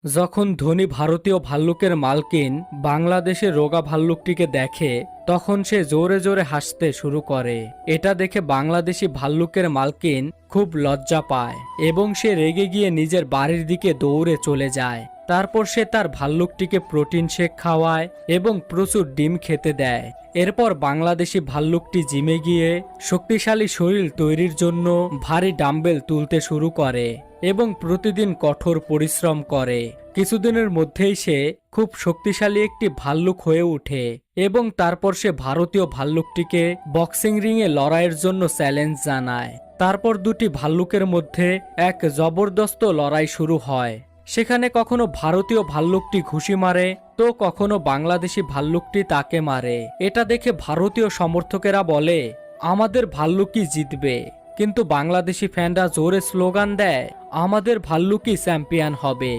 যখন ধনী ভারতীয় ভাল্লুকের মালকিন বাংলাদেশের রোগা ভাল্লুকটিকে দেখে তখন সে জোরে জোরে হাসতে শুরু করে। এটা দেখে বাংলাদেশি ভাল্লুকের মালকিন খুব লজ্জা পায় এবং সে রেগে গিয়ে নিজের বাড়ির দিকে দৌড়ে চলে যায়। তারপর সে তার ভাল্লুকটিকে প্রোটিন শেক খাওয়ায় এবং প্রচুর ডিম খেতে দেয়। এরপর বাংলাদেশি ভাল্লুকটি জিমে গিয়ে শক্তিশালী শরীর তৈরির জন্য ভারী ডাম্বেল তুলতে শুরু করে এবং প্রতিদিন কঠোর পরিশ্রম করে। কিছুদিনের মধ্যেই সে খুব শক্তিশালী একটি ভাল্লুক হয়ে ওঠে এবং তারপর সে ভারতীয় ভাল্লুকটিকে বক্সিং রিংয়ে লড়াইয়ের জন্য চ্যালেঞ্জ জানায়। তারপর দুটি ভাল্লুকের মধ্যে এক জবরদস্ত লড়াই শুরু হয়। সেখানে কখনো ভারতীয় ভাল্লুকটি ঘুষি মারে তো কখনো বাংলাদেশি ভাল্লুকটি তাকে মারে। এটা দেখে ভারতীয় সমর্থকেরা বলে, আমাদের ভাল্লুকই জিতবে। কিন্তু বাংলাদেশি ফ্যানরা জোরে স্লোগান দেয়, আমাদের ভাল্লুকই চ্যাম্পিয়ন হবে।